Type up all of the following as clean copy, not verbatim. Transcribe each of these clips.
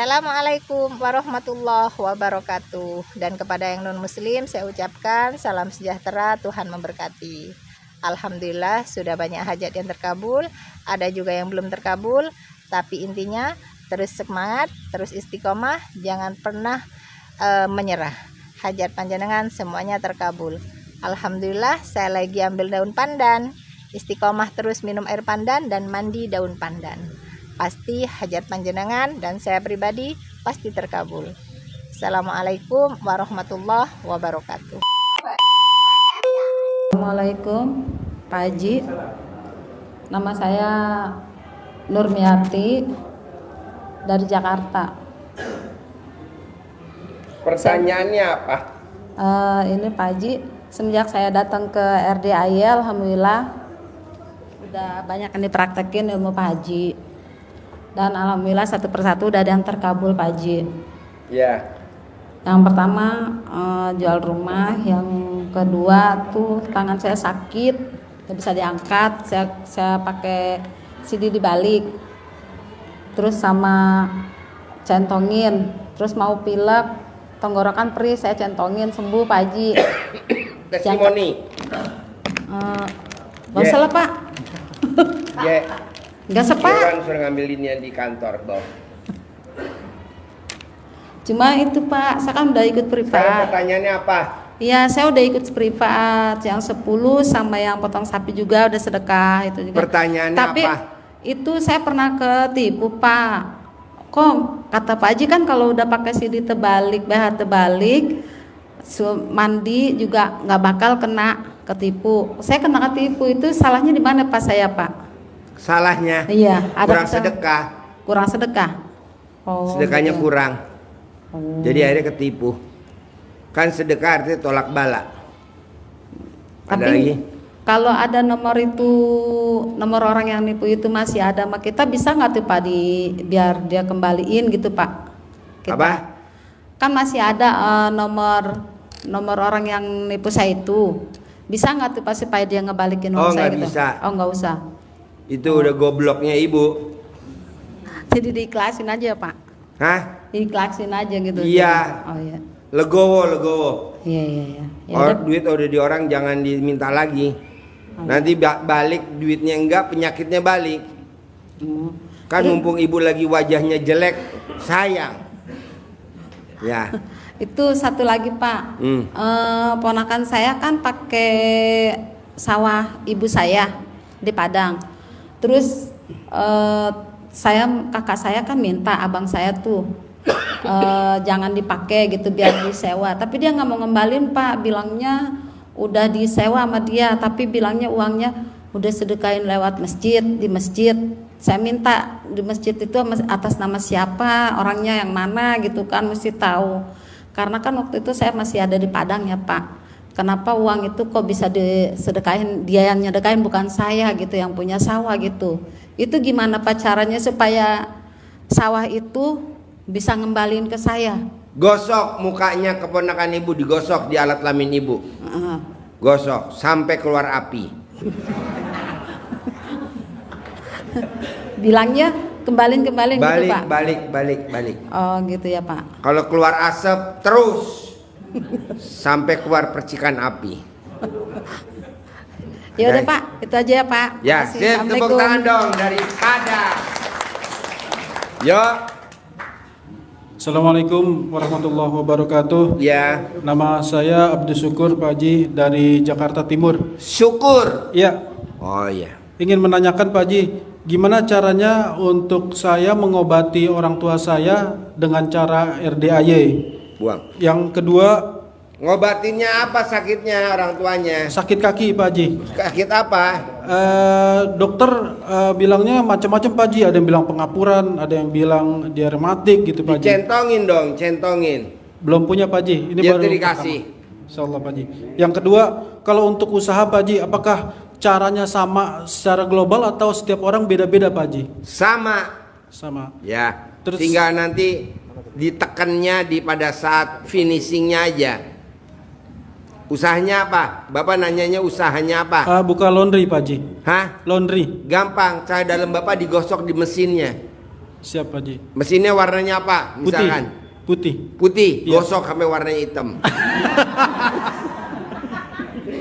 Assalamualaikum warahmatullahi wabarakatuh. Dan kepada yang non-muslim saya ucapkan salam sejahtera, Tuhan memberkati. Alhamdulillah sudah banyak hajat yang terkabul, ada juga yang belum terkabul. Tapi intinya terus semangat, terus istiqomah, jangan pernah menyerah. Hajat panjenengan semuanya terkabul. Alhamdulillah saya lagi ambil daun pandan. Istiqomah terus minum air pandan dan mandi daun pandan. Pasti hajat panjenengan dan saya pribadi pasti terkabul. Assalamualaikum warahmatullahi wabarakatuh. Assalamualaikum Pak Haji. Nama saya Nurmiati dari Jakarta. Pertanyaannya apa? Ini Pak Haji, semenjak saya datang ke RDAY, alhamdulillah udah banyak yang dipraktekin ilmu Pak Haji. Dan alhamdulillah satu persatu udah ada yang terkabul Pak Haji. Ya. Yang pertama jual rumah, yang kedua tuh tangan saya sakit, nggak bisa diangkat, saya pakai CD dibalik, terus sama centongin, terus mau pilek, tenggorokan perih saya centongin sembuh Pak Haji. Testimoni. Gak usah lah Pak. Gak sepak. Orang suruh ngambilinnya di kantor, Bob. Cuma itu Pak, saya kan udah ikut privat. Sekarang pertanyaannya apa? Iya, saya udah ikut privat. Yang 10 sama yang potong sapi juga udah sedekah itu juga. Pertanyaannya Tapi apa? itu saya pernah ketipu Pak. Kok kata Pak Haji kan kalau udah pakai CD terbalik, BH terbalik, mandi juga nggak bakal kena ketipu. Saya kena ketipu, itu salahnya di mana Pak saya Pak? Salahnya? Iya, ada kurang sedekah. Kurang sedekah. Oh, Sedekahnya gitu. kurang. Jadi akhirnya ketipu. Kan sedekah artinya tolak bala. Ada Tapi lagi? kalau ada nomor itu, nomor orang yang nipu itu masih ada sama kita, bisa nggak tuh Pak biar dia kembaliin gitu Pak? Apa? Kan masih ada nomor orang yang nipu saya itu. Bisa nggak tuh Pak supaya dia ngebalikin uang saya gitu? Bisa. Oh nggak usah. Itu udah gobloknya ibu. Jadi diikhlasin aja Pak. Hah? Diikhlasin aja gitu. Iya. Oh iya. Legowo. Iya. Duit udah di orang jangan diminta lagi. Nanti balik duitnya enggak, penyakitnya balik. Kan mumpung ibu lagi wajahnya jelek, sayang. Ya. Itu satu lagi Pak. Ponakan saya kan pakai sawah ibu saya di Padang. Terus kakak saya kan minta abang saya tuh jangan dipakai gitu biar disewa, tapi dia nggak mau ngembalin Pak, bilangnya udah disewa sama dia, tapi bilangnya uangnya udah sedekahin lewat masjid, di masjid. Saya minta di masjid itu atas nama siapa, orangnya yang mana gitu kan, mesti tahu. Karena kan waktu itu saya masih ada di Padang ya Pak. Kenapa uang itu kok bisa disedekahin, dia yang nyedekahin bukan saya gitu, yang punya sawah gitu. Itu gimana Pak caranya supaya sawah itu bisa ngembalin ke saya? Gosok mukanya keponakan ibu, digosok di alat kelamin ibu. Gosok sampai keluar api. Bilangnya kembalin gitu Pak? Balik. Oh gitu ya Pak. Kalau keluar asap terus sampai keluar percikan api. Ya udah Pak, itu aja ya Pak. Ya, sip, tepuk tangan dong dari Padang. Yo. Assalamualaikum warahmatullahi wabarakatuh. Ya. Nama saya Abdul Syukur Pak Haji dari Jakarta Timur. Syukur. Ya. Oh iya. Ingin menanyakan Pak Haji, gimana caranya untuk saya mengobati orang tua saya dengan cara RDAY? Buang. Yang kedua, ngobatinnya apa sakitnya orang tuanya? sakit kaki Pak Haji. Sakit apa? Dokter bilangnya macam-macam Pak Haji. Ada yang bilang pengapuran, ada yang bilang dia rematik gitu Pak Haji. Dicentongin dong, centongin. Belum punya Pak Haji. Ini Dia baru dikasih. Insyaallah Pak Haji. Yang kedua, kalau untuk usaha Pak Haji, apakah caranya sama secara global atau setiap orang beda-beda Pak Haji? Sama. Ya. Terus tinggal nanti ditekannya pada saat finishingnya aja. Usahanya apa? Bapak nanyanya usahanya apa? buka laundry Pak Haji. Hah? Laundry. Gampang, cara dalam Bapak digosok di mesinnya. Siap Pak Haji. Mesinnya warnanya apa? Putih. Misalkan Putih. putih, Iya. gosok sampai warnanya hitam.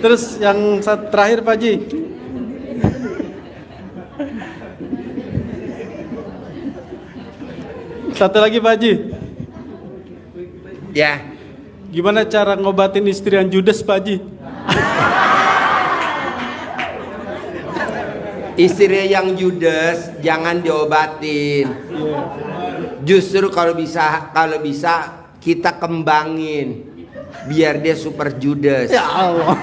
Terus yang terakhir Pak Haji. Satu lagi Pak Haji. Ya, Gimana cara ngobatin istri yang judes Pak Haji? istri yang judes jangan diobatin. Justru kalau bisa kita kembangin biar dia super judes. Ya Allah.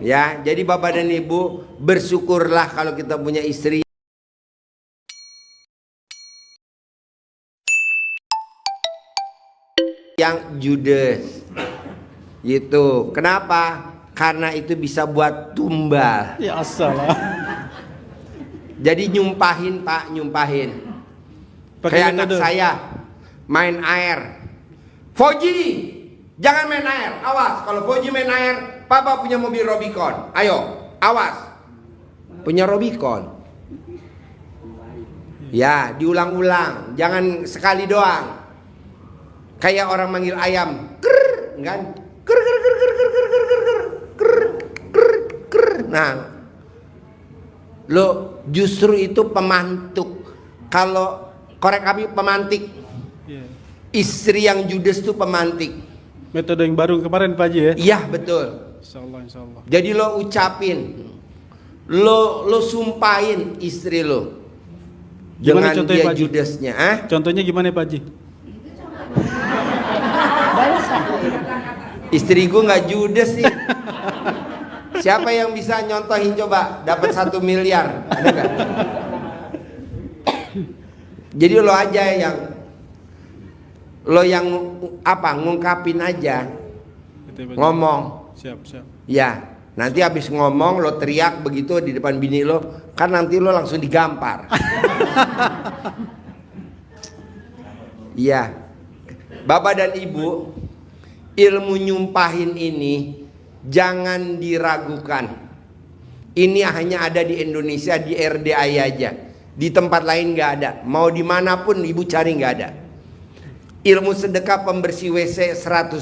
Ya, jadi Bapak dan Ibu bersyukurlah kalau kita punya istri yang judes. Gitu. Kenapa? Karena itu bisa buat tumbal. Ya salah. Jadi nyumpahin Pak, nyumpahin. Pakai Kayak anak metode. saya main air. Foji, jangan main air. Awas, kalau Foji main air, Papa punya mobil Robicon. Ayo, awas. Punya Robicon. Ya, diulang-ulang. Jangan sekali doang. Kayak orang manggil ayam. Krr, kan? Krr, krr, krr, krr, krr, krr, krr, krr, krr, krr, krr. Nah, lo justru itu pemantuk. Kalau korek api pemantik, Iya. istri yang judes itu pemantik. Metode yang baru kemarin Pak Haji ya. Iya betul. Insya Allah. Jadi lo ucapin, lo sumpahin istri lo Gimana dengan contohnya, dia Pak Haji? judesnya. Ah? Contohnya gimana Pak Haji? Istri gue nggak judes sih. Siapa yang bisa nyontohin coba dapat 1 miliar? Ada nggak? Jadi lo aja yang apa ngungkapin aja, Gitu ya, Pak Haji. ngomong. Siap. Ya, nanti habis ngomong lo teriak begitu di depan bini lo, kan nanti lo langsung digampar. Iya, Bapak dan Ibu, ilmu nyumpahin ini jangan diragukan. Ini hanya ada di Indonesia, di RDI aja. Di tempat lain nggak ada. Mau dimanapun ibu cari nggak ada. Ilmu sedekah pembersih WC 100.000.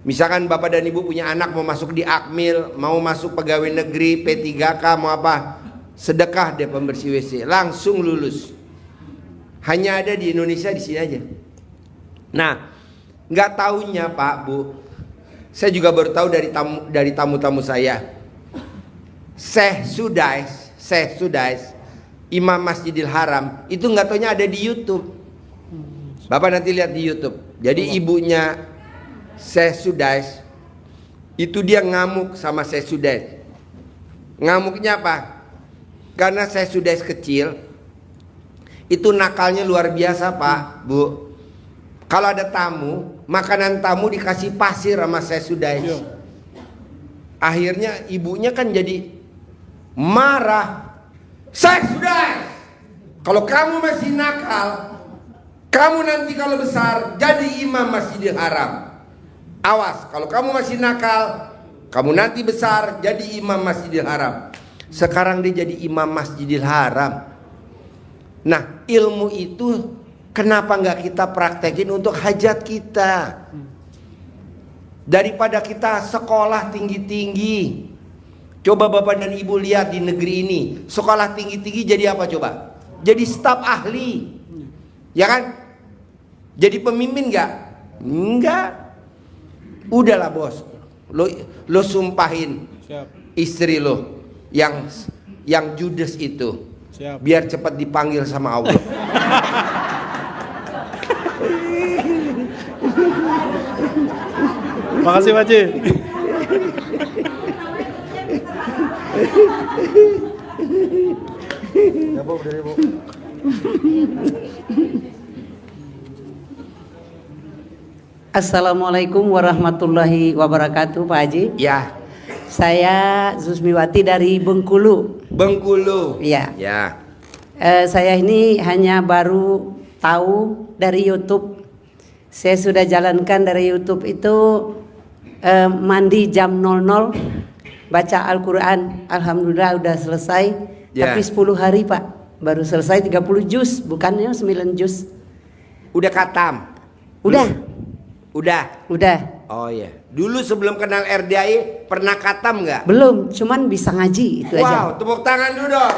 Misalkan Bapak dan Ibu punya anak mau masuk di Akmil, mau masuk pegawai negeri, P3K, mau apa, sedekah deh pembersih WC, langsung lulus. Hanya ada di Indonesia, di sini aja. Nah, nggak taunya Pak Bu, saya juga baru tahu dari tamu-tamu saya. Syekh Sudais, Imam Masjidil Haram, itu nggak taunya ada di YouTube. Bapak nanti lihat di YouTube. Jadi ibunya Syekh Sudais itu dia ngamuk sama Syekh Sudais. Ngamuknya apa? Karena Syekh Sudais kecil itu nakalnya luar biasa Pak Bu. Kalau ada tamu, makanan tamu dikasih pasir sama Syekh Sudais. Akhirnya ibunya kan jadi marah. Syekh Sudais, kalau kamu masih nakal, kamu nanti kalau besar jadi imam Masjidil Haram. Awas, kalau kamu masih nakal, kamu nanti besar jadi imam Masjidil Haram. Sekarang dia jadi imam Masjidil Haram. Nah, ilmu itu kenapa nggak kita praktekin untuk hajat kita? Daripada kita sekolah tinggi-tinggi. Coba Bapak dan Ibu lihat di negeri ini, sekolah tinggi-tinggi jadi apa coba? Jadi staf ahli. Ya kan? Jadi pemimpin nggak? Enggak. Udahlah bos, lo sumpahin istri lo yang judes itu. Siap. Biar cepat dipanggil sama Allah. Makasih Pak Haji. Assalamualaikum warahmatullahi wabarakatuh Pak Haji. Ya, Saya Zusmiwati dari Bengkulu. Bengkulu. Iya. Ya. Saya ini hanya baru tahu dari YouTube. Saya sudah jalankan dari YouTube itu mandi jam 00, baca Al-Quran. Alhamdulillah udah selesai. Ya. Tapi 10 hari Pak. baru selesai 30 juz, bukannya 9 juz. Udah katam? Udah. Udah. Oh iya. Dulu sebelum kenal RDI pernah katam nggak? Belum, cuman bisa ngaji itu aja. Wow, tepuk tangan dulu dong.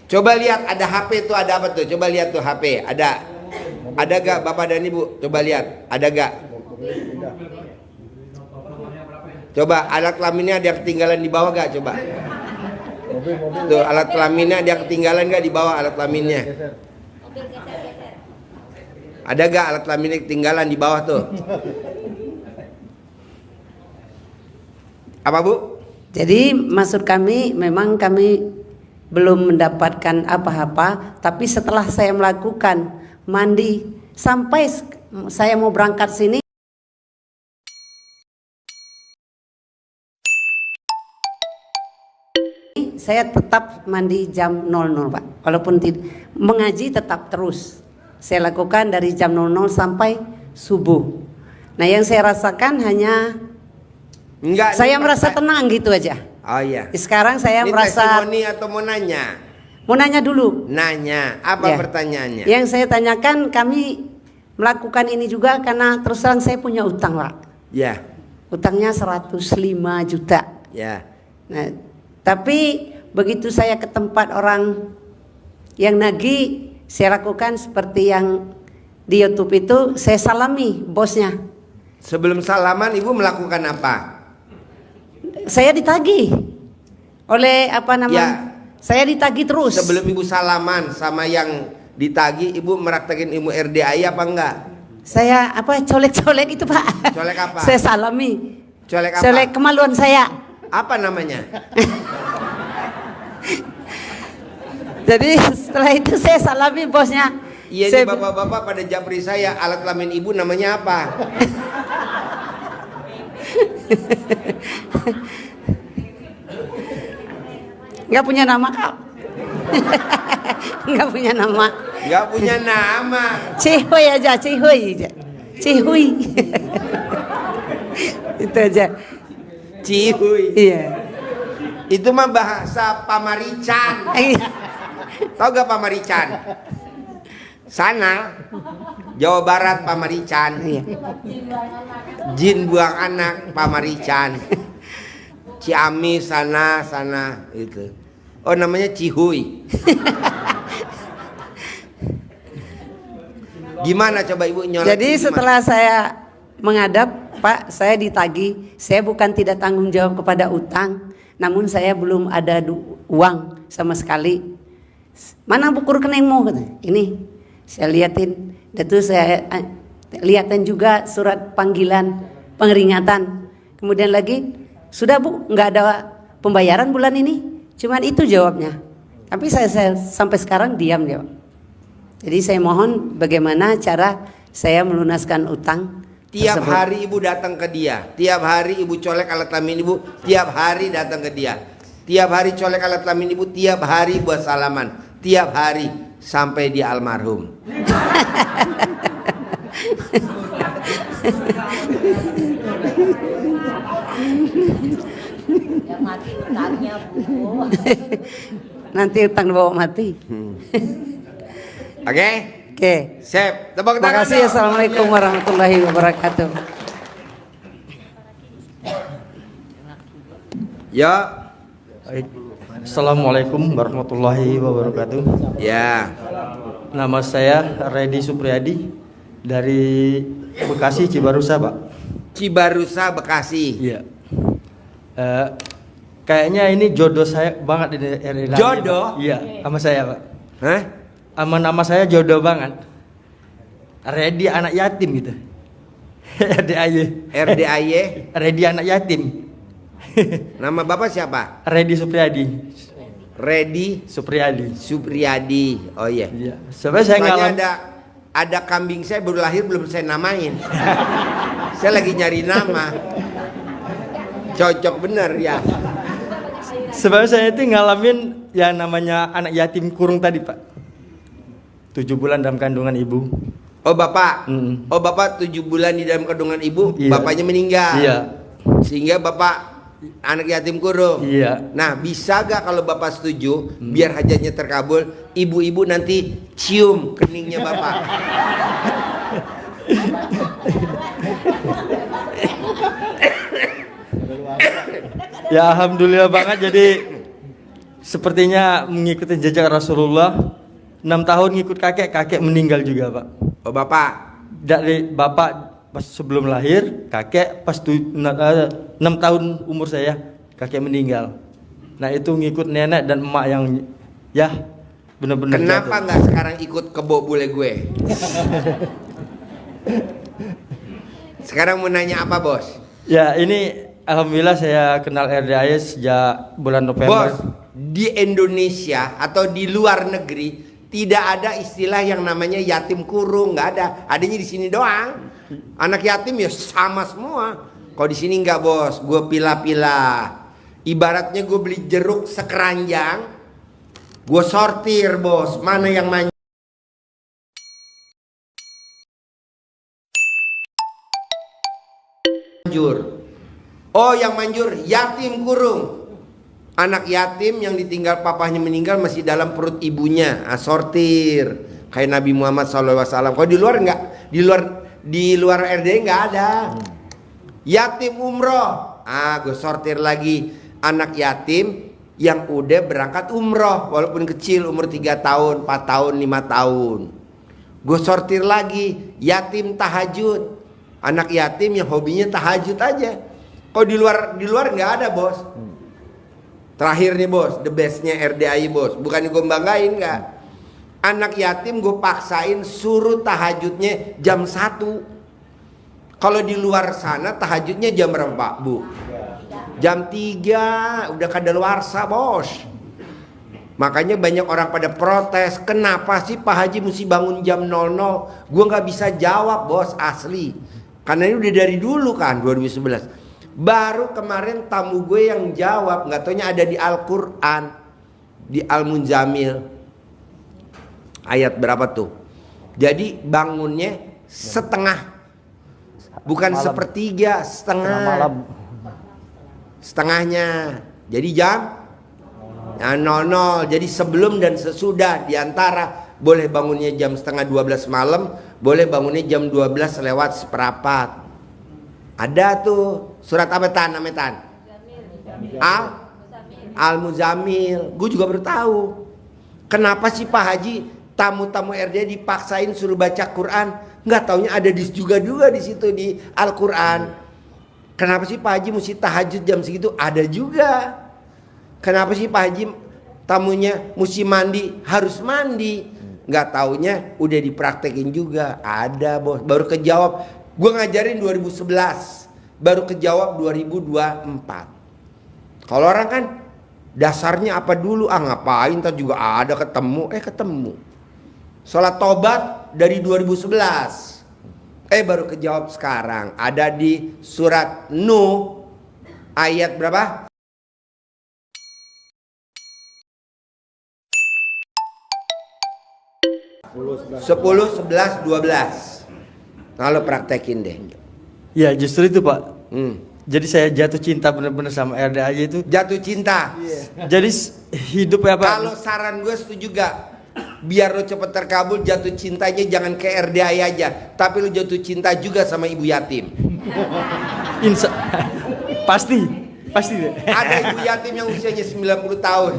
Coba lihat ada HP tuh, ada apa tuh? Coba lihat tuh HP. Ada gak Bapak dan Ibu? Coba lihat, ada gak? Coba alat kelaminnya ada yang ketinggalan di bawah gak? Coba. Tuh alat kelaminnya ada yang ketinggalan gak di bawah alat kelaminnya? Ada gak alat kelaminnya ketinggalan di bawah tuh? Apa Bu? Jadi maksud kami memang kami belum mendapatkan apa-apa, tapi setelah saya melakukan mandi sampai saya mau berangkat sini, saya tetap mandi jam 00 Pak. Walaupun mengaji tetap terus. Saya lakukan dari jam 00 sampai subuh. Nah yang saya rasakan hanya Enggak. saya merasa tenang gitu aja. Oh iya. Sekarang saya Ini merasa testimoni atau mau nanya? mau nanya dulu. Nanya, apa Ya. pertanyaannya? Yang saya tanyakan, kami melakukan ini juga karena terus terang saya punya utang Pak. Ya, Utangnya 105 juta. ya. Nah, tapi begitu saya ke tempat orang yang nagih, saya lakukan seperti yang di YouTube itu, saya salami bosnya. Sebelum salaman Ibu melakukan apa? Saya ditagih oleh apa namanya? Ya. Saya ditagih terus. Sebelum Ibu salaman sama yang ditagih, Ibu meraktekin ilmu RDI apa enggak? Saya apa colek-colek itu Pak? Colek apa? Saya salami. Colek apa? Colek kemaluan saya. Apa namanya? Jadi setelah itu saya salami bosnya. Iya, Saya ini bapak-bapak pada japri saya, alat kelamin Ibu namanya apa? nggak punya nama Kak. Nggak punya nama. Enggak punya nama. Cihuy aja, cihuy aja. Cihuy. Itu aja. Cihuy. Iya. Itu mah bahasa Pamarican. Tahu gak Pamarican? Sana Jawa Barat Pamarican. Iya. Jin buang anak Pamarican. Ciamis sana itu. Oh namanya Cihuy. Gimana coba Ibu nyolek? Jadi setelah saya menghadap Pak, saya ditagih. Saya bukan tidak tanggung jawab kepada utang, namun saya belum ada uang sama sekali. Mana buku rekeningmu? Ini saya liatin. Dan itu saya liatin juga surat panggilan pengeringatan. Kemudian lagi, sudah Bu, nggak ada pembayaran bulan ini. Cuman itu jawabnya. Tapi saya sampai sekarang diam jawab. Jadi saya mohon bagaimana cara saya melunaskan utang. Tiap tersebut. hari Ibu datang ke dia. Tiap hari Ibu colek alat kelamin Ibu. Tiap hari datang ke dia. Tiap hari colek alat kelamin Ibu. Tiap hari buat salaman. Tiap hari sampai dia almarhum. Yang mati utangnya Bu. Nanti utang bawa mati. Oke? Oke. Sip. Tepuk Terima tangan. kasih. dong. Assalamualaikum warahmatullahi wabarakatuh. Ya. Baik. Assalamualaikum warahmatullahi wabarakatuh. Ya. Nama saya Redi Supriyadi dari Bekasi Cibarusa, Pak. Cibarusa Bekasi. Iya. Kayaknya ini jodoh saya banget ini. Jodoh? Iya, sama saya, Pak. Hah? Sama nama saya jodoh banget. Redi anak yatim gitu. RDAY. RDAY. Redi anak yatim. Nama Bapak siapa? Redi Supriyadi. Redi Supriyadi. Supriyadi. Oh iya. Iya. Sampai saya Soalnya ngalamin. ada kambing saya baru lahir belum saya namain. Saya lagi nyari nama. Cocok bener ya. Sebab saya itu ngalamin yang namanya anak yatim kurung tadi, Pak. 7 bulan dalam kandungan ibu. Oh Bapak. Mm. Oh Bapak 7 bulan di dalam kandungan ibu, Iya. bapaknya meninggal. Iya. Sehingga Bapak Anak yatim kurung. Iya. Nah, bisa gak kalau Bapak setuju biar hajatnya terkabul, ibu-ibu nanti cium keningnya Bapak. Ya alhamdulillah banget, jadi sepertinya mengikuti jejak Rasulullah. 6 tahun ngikut kakek meninggal juga Pak. Oh Bapak, Dari bapak pas sebelum lahir, kakek pas 6 tahun umur saya, kakek meninggal. Nah itu ngikut nenek dan emak yang ya benar-benar kenapa jatuh. nggak sekarang ikut kebo bule gue? Sekarang mau nanya apa bos? Ya ini alhamdulillah saya kenal RDAY sejak bulan November. Bos, di Indonesia atau di luar negeri tidak ada istilah yang namanya yatim kurung, nggak ada. Adanya di sini doang. Anak yatim ya sama semua. Kalau di sini nggak bos, gue pilah-pilah. Ibaratnya gue beli jeruk sekeranjang, gue sortir bos, mana yang manjur. Oh yang manjur yatim kurung. Anak yatim yang ditinggal papahnya meninggal masih dalam perut ibunya, sortir kayak Nabi Muhammad SAW. Kalau di luar enggak, di luar RD enggak ada. Yatim umroh, gue sortir lagi anak yatim yang udah berangkat umroh walaupun kecil umur 3 tahun, 4 tahun, 5 tahun. Gue sortir lagi yatim tahajud, anak yatim yang hobinya tahajud aja. Kalau di luar nggak ada bos. Terakhir nih bos, the bestnya RDAI bos. Bukannya gue banggain nggak. Anak yatim gue paksain suruh tahajudnya jam 1. Kalau di luar sana tahajudnya jam berapa bu? Jam 3 udah kadaluarsa bos. Makanya banyak orang pada protes. Kenapa sih Pak Haji mesti bangun jam 00? Gue nggak bisa jawab bos, asli. Karena ini udah dari dulu kan 2011. Baru kemarin tamu gue yang jawab, nggak taunya ada di Al-Quran, di Al-Munzamil ayat berapa tuh. Jadi bangunnya setengah, bukan malam. Sepertiga, setengah malam. Setengahnya. Jadi jam 00. Jadi sebelum dan sesudah, diantara boleh bangunnya jam setengah 12 malam, boleh bangunnya jam 12 lewat seperempat. Ada tuh surat apa Metan? Al-Muzamil. Gue juga baru tahu. Kenapa sih Pak Haji tamu-tamu RD dipaksain suruh baca Quran? Nggak taunya ada juga di situ di Al-Quran. Kenapa sih Pak Haji mesti tahajud jam segitu? Ada juga. Kenapa sih Pak Haji tamunya mesti mandi? Harus mandi. Nggak taunya udah dipraktekin juga. Ada bos. Baru kejawab. Gue ngajarin 2011, baru kejawab 2024. Kalau orang kan dasarnya apa dulu? Ngapain? Ntar juga ada ketemu. Ketemu. Sholat tobat dari 2011. Baru kejawab sekarang. Ada di surat Nuh ayat berapa? 10, 11, 12. Kalau praktekin deh. Ya justru itu Pak. Jadi saya jatuh cinta benar-benar sama RDAY itu. Jatuh cinta. Jadi hidup ya Pak. Kalau saran gue setuju gak? Biar lo cepet terkabul, jatuh cintanya jangan ke RDAY aja, tapi lo jatuh cinta juga sama ibu yatim. Pasti deh. Ada ibu yatim yang usianya 90 tahun.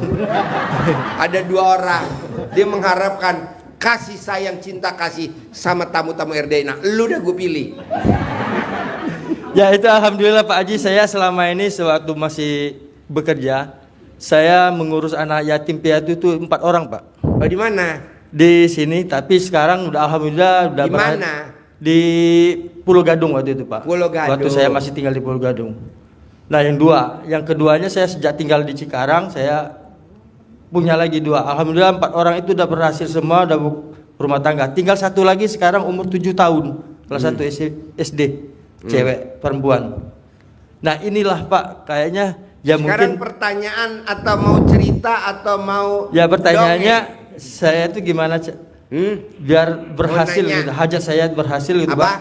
Ada 2 orang. Dia mengharapkan kasih sayang, cinta kasih sama tamu-tamu RDAY. Nah, lu udah gue pilih. Ya itu alhamdulillah Pak Haji, saya selama ini sewaktu masih bekerja, saya mengurus anak yatim piatu itu 4 orang Pak. Oh di mana? Di sini, tapi sekarang udah alhamdulillah udah di mana? Di Pulau Gadung waktu itu Pak. Pulau Gadung. Waktu saya masih tinggal di Pulau Gadung. Nah yang keduanya saya sejak tinggal di Cikarang saya punya lagi 2. Alhamdulillah 4 orang itu udah berhasil semua, udah rumah tangga. Tinggal 1 lagi sekarang umur 7 tahun, kelas 1 SD, cewek perempuan. Nah inilah Pak, kayaknya ya sekarang mungkin pertanyaan atau mau cerita atau mau ya pertanyaannya saya itu gimana biar berhasil gitu. Hajat saya berhasil gitu apa? Pak.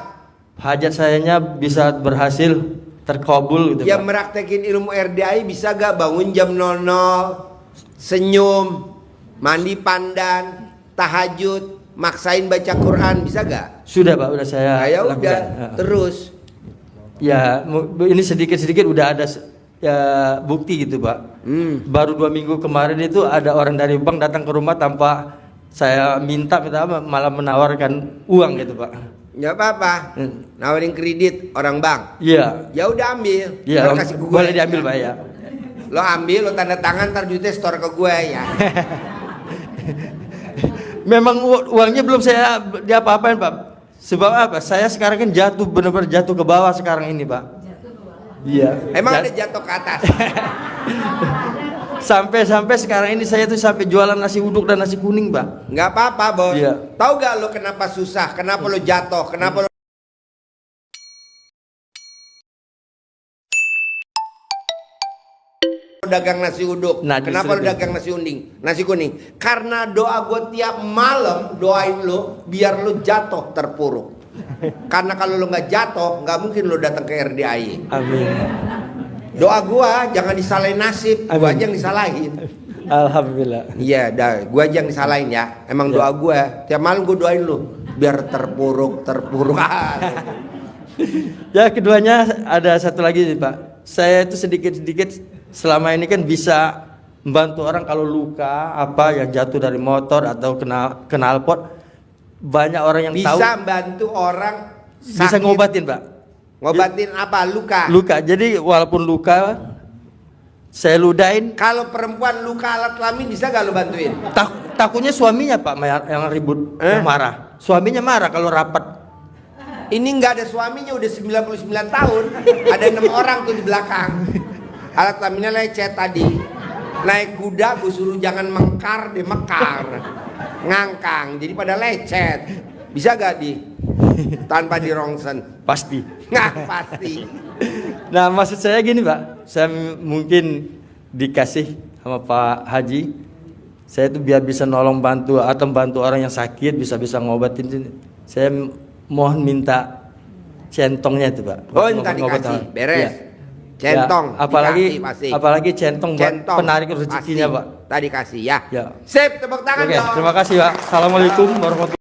Hajat sayanya bisa berhasil terkabul gitu Yang Pak. meraktekin ilmu RDI bisa gak bangun jam 00, senyum, mandi pandan, tahajud, maksain baca Quran, bisa gak? Sudah Pak, udah saya Nah, ya lakukan. udah, terus. Ya, ini sedikit-sedikit udah ada ya, bukti gitu Pak. Baru 2 minggu kemarin itu ada orang dari bank datang ke rumah tanpa saya minta apa, malah menawarkan uang gitu Pak. Nggak apa-apa, nawarin kredit orang bank. Iya. Ya udah ambil, Iya, ntar kasih ke gue. boleh diambil Pak ya. Lo ambil, lo tanda tangan, ntar duitnya store ke gue ya. Memang uangnya belum saya diapa-apain Pak. Sebab apa? Saya sekarang kan jatuh, benar-benar jatuh ke bawah sekarang ini Pak. Iya. Emang ada jatuh ke atas? Sampai sekarang ini saya tuh sampai jualan nasi uduk dan nasi kuning Pak. Nggak apa-apa bos. Iya. Tahu gak lo kenapa susah? Kenapa lo jatuh? Kenapa lo dagang nasi uduk? Nah, Kenapa lo justru dagang nasi kuning? Karena doa gue tiap malam doain lo biar lo jatuh terpuruk. Karena kalau lo nggak jatuh, nggak mungkin lo datang ke RDI. Amin. Doa gua jangan disalahin nasib, gua aja yang disalahin. Alhamdulillah. Iya, gua aja yang disalahin ya. Emang doa gua tiap malam gua doain lu biar terpuruk. Ya, keduanya ada satu lagi nih, Pak. Saya itu sedikit-sedikit selama ini kan bisa membantu orang kalau luka apa yang jatuh dari motor atau kena knalpot. Banyak orang yang tahu Bisa bantu orang sakit. bisa ngobatin, Pak. Ngobatin apa? Luka. Luka. Jadi walaupun luka saya ludahin. Kalau perempuan luka alat kelamin bisa gak lu bantuin? Takutnya suaminya Pak yang ribut, yang marah. Suaminya marah kalau rapat. Ini nggak ada suaminya udah 99 tahun. Ada 6 orang tuh di belakang. Alat kelaminnya lecet tadi. Naik kuda gue suruh jangan mengkar, dia mekar. Ngangkang, jadi pada lecet. Bisa gak tanpa di rongsen? Pasti. Nggak pasti. Nah, maksud saya gini Pak, saya mungkin dikasih sama Pak Haji, saya itu biar bisa nolong bantu atau bantu orang yang sakit, bisa ngobatin. Saya mohon minta centongnya itu Pak. Oh, minta dikasih, beres. Ya. Centong, Ya, apalagi dikasih, pasti. apalagi centong buat penarik rezekinya pasti. Pak. Tadi kasih ya. Ya. Sip, tepuk tangan Oke, dong. terima kasih Pak. Assalamualaikum warahmatullahi